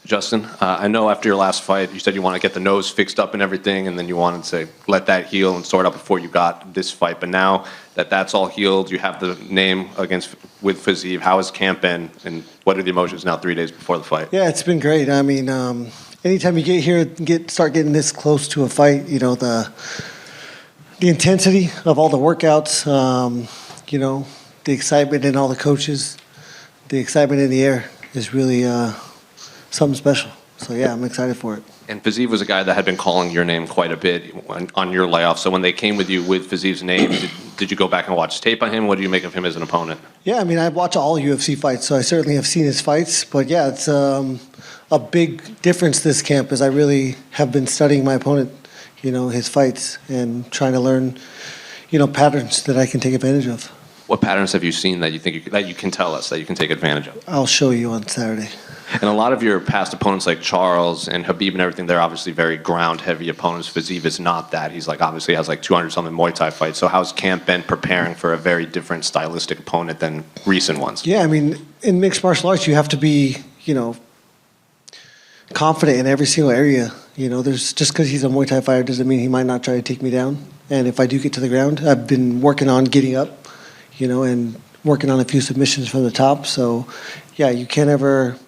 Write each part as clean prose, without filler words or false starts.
Justin, I know after your last fight, you said you want to get the nose fixed up and everything, and then you wanted to let that heal and sort out before you got this fight. But now that that's all healed, you have the name with Fiziev. How has camp been, and what are the emotions now 3 days before the fight? Yeah, it's been great. I mean, anytime you get here, start getting this close to a fight, you know, the intensity of all the workouts, you know, the excitement in all the coaches, the excitement in the air is really something special. So, yeah, I'm excited for it. And Fiziev was a guy that had been calling your name quite a bit on your layoff. So when they came with you with Fiziev's name, did you go back and watch tape on him? What do you make of him as an opponent? Yeah, I mean, I watch all UFC fights, so I certainly have seen his fights. But, yeah, it's a big difference this camp is I really have been studying my opponent, you know, his fights, and trying to learn, you know, patterns that I can take advantage of. What patterns have you seen that you think that you can tell us, that you can take advantage of? I'll show you on Saturday. And a lot of your past opponents like Charles and Khabib and everything, they're obviously very ground-heavy opponents. Fiziev is not that. He's like obviously has like 200-something Muay Thai fights. So how's camp been preparing for a very different stylistic opponent than recent ones? Yeah, I mean, in mixed martial arts, you have to be, you know, confident in every single area. You know, there's just because he's a Muay Thai fighter doesn't mean he might not try to take me down. And if I do get to the ground, I've been working on getting up, you know, and working on a few submissions from the top. So, yeah, you can't ever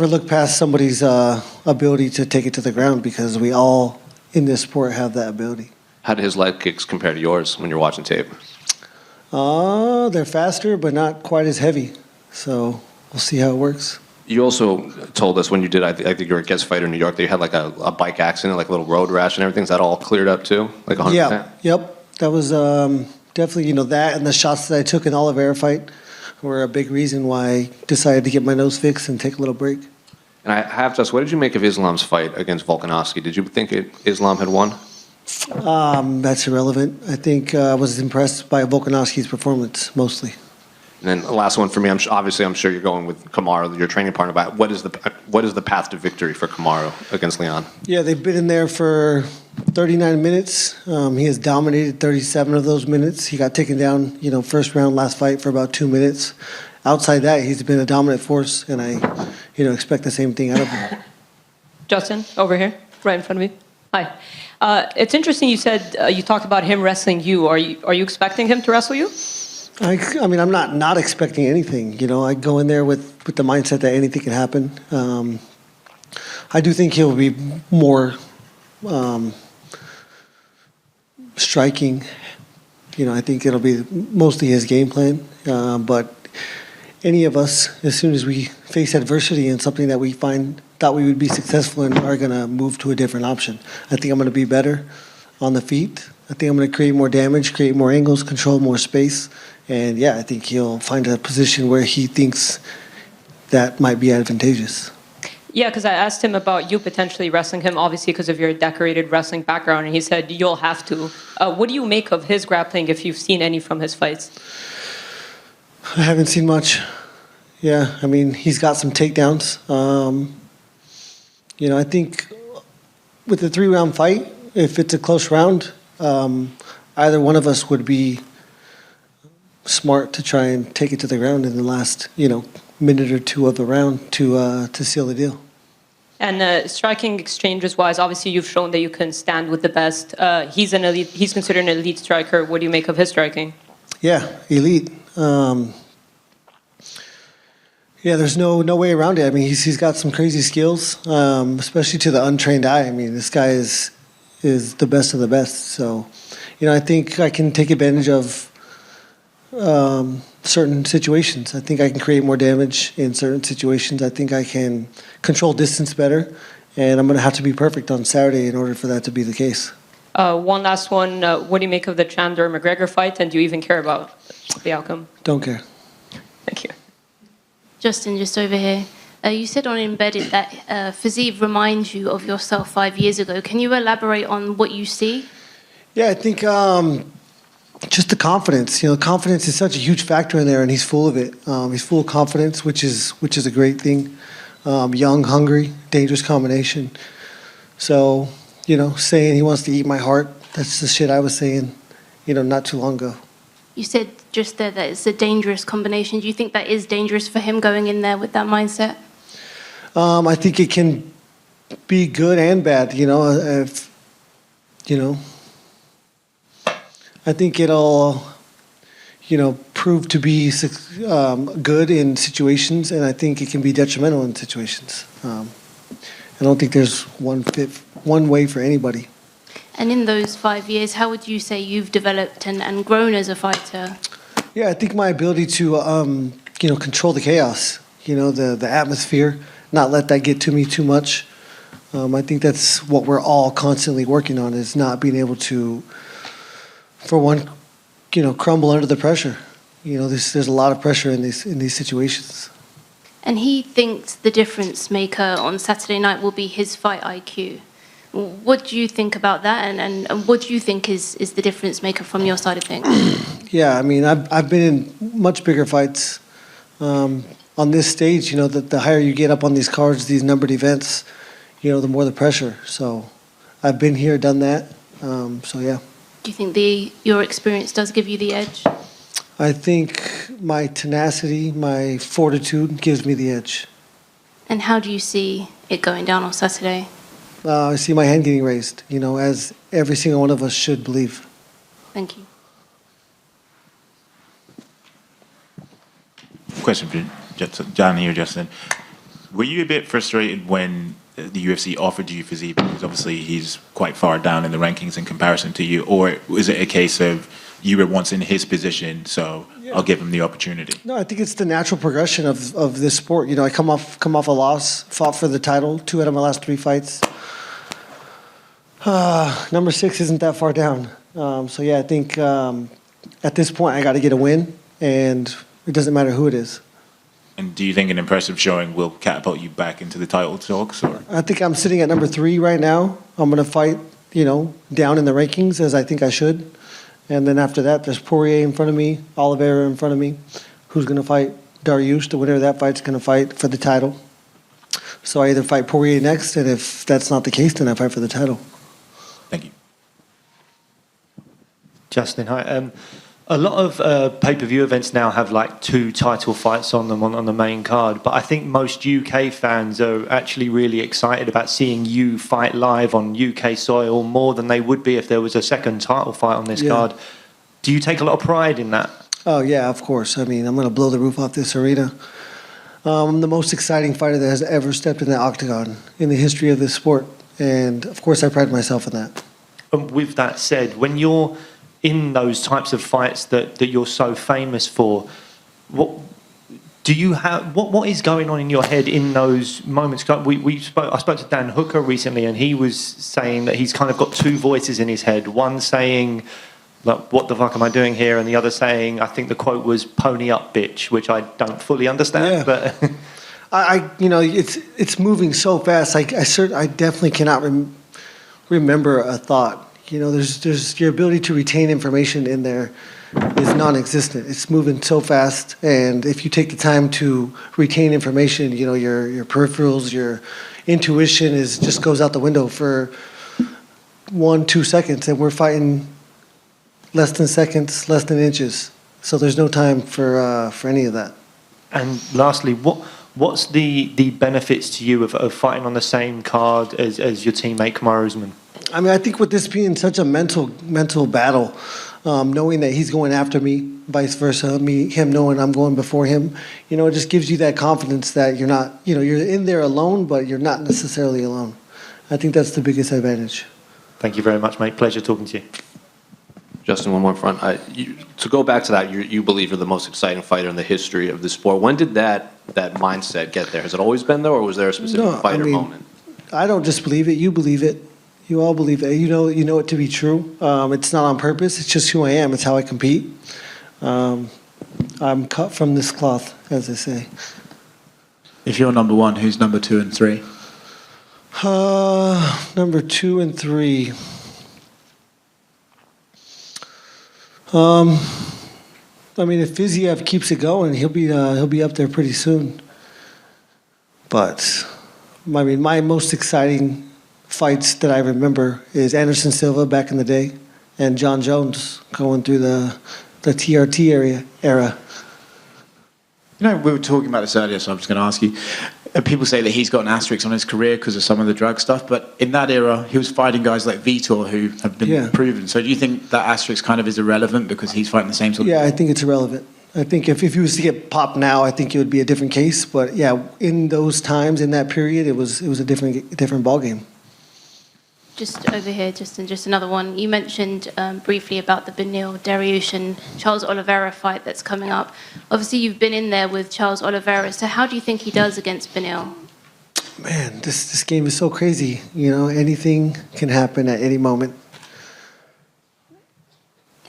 look past somebody's ability to take it to the ground because we all in this sport have that ability. How do his leg kicks compare to yours when you're watching tape? They're faster, but not quite as heavy. So we'll see how it works. You also told us when you did, I think you were a guest fighter in New York, that you had like a bike accident, like a little road rash and everything. Is that all cleared up too? Like 100%? Yeah, yep. That was definitely, you know, that and the shots that I took in the Oliveira fight were a big reason why I decided to get my nose fixed and take a little break. And I have to ask, what did you make of Islam's fight against Volkanovski? Did you think Islam had won? That's irrelevant. I think I was impressed by Volkanovski's performance mostly. And then the last one for me, I'm sure you're going with Kamaru, your training partner. But what is the path to victory for Kamaru against Leon? Yeah, they've been in there for 39 minutes. He has dominated 37 of those minutes. He got taken down, you know, first round last fight for about 2 minutes. Outside that, he's been a dominant force, and I, you know, expect the same thing out of him. Justin, over here, right in front of me. Hi. It's interesting you said you talked about him wrestling you. Are you expecting him to wrestle you? I mean, I'm not expecting anything. You know, I go in there with the mindset that anything can happen. I do think he'll be more striking. You know, I think it'll be mostly his game plan. But any of us, as soon as we face adversity and something that we thought we would be successful in, are going to move to a different option. I think I'm going to be better on the feet. I think I'm going to create more damage, create more angles, control more space. And, yeah, I think he'll find a position where he thinks that might be advantageous. Yeah, because I asked him about you potentially wrestling him, obviously because of your decorated wrestling background, and he said you'll have to. What do you make of his grappling, if you've seen any from his fights? I haven't seen much. Yeah, I mean, he's got some takedowns. You know, I think with the 3-round fight, if it's a close round, either one of us would be smart to try and take it to the ground in the last, you know, minute or two of the round to seal the deal. And striking exchanges-wise, obviously you've shown that you can stand with the best. He's an elite. He's considered an elite striker. What do you make of his striking? Yeah, elite. Yeah, there's no way around it. I mean, he's got some crazy skills, especially to the untrained eye. I mean, this guy is the best of the best. So, you know, I think I can take advantage of certain situations. I think I can create more damage in certain situations. I think I can control distance better, and I'm going to have to be perfect on Saturday in order for that to be the case. One last one. What do you make of the Chandler-McGregor fight, and do you even care about the outcome? Don't care. Thank you. Justin, just over here. You said on Embedded that Fiziev reminds you of yourself 5 years ago. Can you elaborate on what you see? Yeah, I think just the confidence. You know, confidence is such a huge factor in there, and he's full of it. He's full of confidence, which is a great thing. Young, hungry, dangerous combination. So, you know, saying he wants to eat my heart, that's the shit I was saying, you know, not too long ago. You said just there that it's a dangerous combination. Do you think that is dangerous for him going in there with that mindset? I think it can be good and bad. If I think it'll prove to be good in situations, and I think it can be detrimental in situations. I don't think there's one way for anybody. And in those 5 years, how would you say you've developed and grown as a fighter? Yeah, I think my ability to control the chaos, the atmosphere, not let that get to me too much. I think that's what we're all constantly working on, is not being able to, for one, crumble under the pressure. There's a lot of pressure in these situations. And he thinks the difference maker on Saturday night will be his fight IQ. What do you think about that, and what do you think is the difference maker from your side of things? Yeah, I mean, I've been in much bigger fights. On this stage, the higher you get up on these cards, these numbered events, the more the pressure. So I've been here, done that. So yeah. Do you think your experience does give you the edge? I think my tenacity, my fortitude gives me the edge. And how do you see it going down on Saturday? I see my hand getting raised, as every single one of us should believe. Thank you. Question for John here, Justin. Were you a bit frustrated when the UFC offered you Fiziev, because obviously he's quite far down in the rankings in comparison to you, or is it a case of you were once in his position, so I'll give him the opportunity? No, I think it's the natural progression of this sport. I come off a loss, fought for the title, 2 out of my last 3 fights. Number 6 isn't that far down. So yeah, I think at this point I got to get a win, and it doesn't matter who it is. And do you think an impressive showing will catapult you back into the title talks? Or? I think I'm sitting at number 3 right now. I'm going to fight, down in the rankings, as I think I should. And then after that, there's Poirier in front of me, Oliveira in front of me. Who's going to fight Dariush? The winner of that fight's going to fight for the title. So I either fight Poirier next, and if that's not the case, then I fight for the title. Thank you. Justin, hi. A lot of pay-per-view events now have like 2 title fights on them on the main card, but I think most UK fans are actually really excited about seeing you fight live on UK soil more than they would be if there was a second title fight on this card. Do you take a lot of pride in that? Oh, yeah, of course. I mean, I'm going to blow the roof off this arena. I'm the most exciting fighter that has ever stepped in the octagon in the history of this sport, and of course I pride myself in that. With that said, when you're in those types of fights that you're so famous for, what is going on in your head in those moments? I spoke to Dan Hooker recently, and he was saying that he's kind of got 2 voices in his head. One saying, like, what the fuck am I doing here? And the other saying, I think the quote was, "Pony up, bitch," which I don't fully understand. Yeah. But it's moving so fast. I definitely cannot remember a thought. There's your ability to retain information in there is non-existent. It's moving so fast, and if you take the time to retain information, your peripherals, your intuition just goes out the window for 1-2 seconds, and we're fighting less than seconds, less than inches. So there's no time for any of that. And lastly, what's the benefits to you of fighting on the same card as your teammate Kamaru Usman? I mean, I think with this being such a mental battle, knowing that he's going after me, vice versa, him knowing I'm going before him, it just gives you that confidence that you're not, you're in there alone, but you're not necessarily alone. I think that's the biggest advantage. Thank you very much, mate. Pleasure talking to you. Justin, one more front. To go back to that, you believe you're the most exciting fighter in the history of the sport. When did that mindset get there? Has it always been there, or was there a specific moment? I don't just believe it. You believe it. You all believe it. You know it to be true. It's not on purpose. It's just who I am. It's how I compete. I'm cut from this cloth, as they say. If you're number 1, who's number 2 and 3? Number 2 and 3. I mean, if Fiziev keeps it going, he'll be up there pretty soon. But I mean, my most exciting fights that I remember is Anderson Silva back in the day, and John Jones going through the TRT era. We were talking about this earlier, so I'm just going to ask you. people say that he's got an asterisk on his career because of some of the drug stuff, but in that era, he was fighting guys like Vitor who have been proven. So do you think that asterisk kind of is irrelevant because he's fighting the same sort of... Yeah, I think it's irrelevant. I think if he was to get popped now, I think it would be a different case. But yeah, in those times, in that period, it was a different ballgame. Just over here, just another one. You mentioned briefly about the Beneil Dariush and Charles Oliveira fight that's coming up. Obviously, you've been in there with Charles Oliveira. So how do you think he does against Beneil? Man, this game is so crazy. You know, anything can happen at any moment.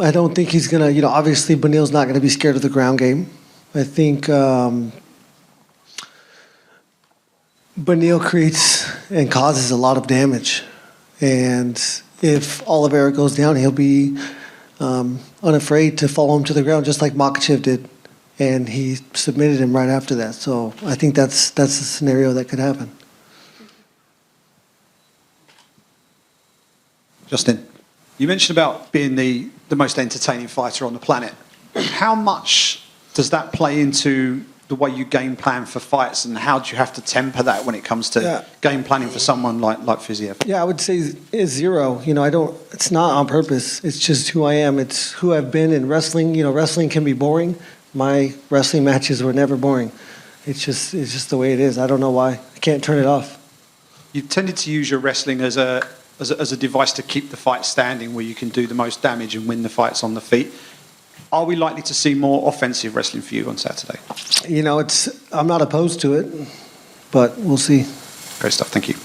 I don't think he's going to, obviously Beneil's not going to be scared of the ground game. I think Beneil creates and causes a lot of damage. And if Oliveira goes down, he'll be unafraid to follow him to the ground, just like Makhachev did. And he submitted him right after that. So I think that's the scenario that could happen. Justin, you mentioned about being the most entertaining fighter on the planet. How much does that play into the way you game plan for fights, and how do you have to temper that when it comes to game planning for someone like Fiziev? Yeah, I would say it's zero. It's not on purpose. It's just who I am. It's who I've been in wrestling. Wrestling can be boring. My wrestling matches were never boring. It's just the way it is. I don't know why. I can't turn it off. You've tended to use your wrestling as a device to keep the fight standing, where you can do the most damage and win the fights on the feet. Are we likely to see more offensive wrestling for you on Saturday? I'm not opposed to it, but we'll see. Great stuff. Thank you.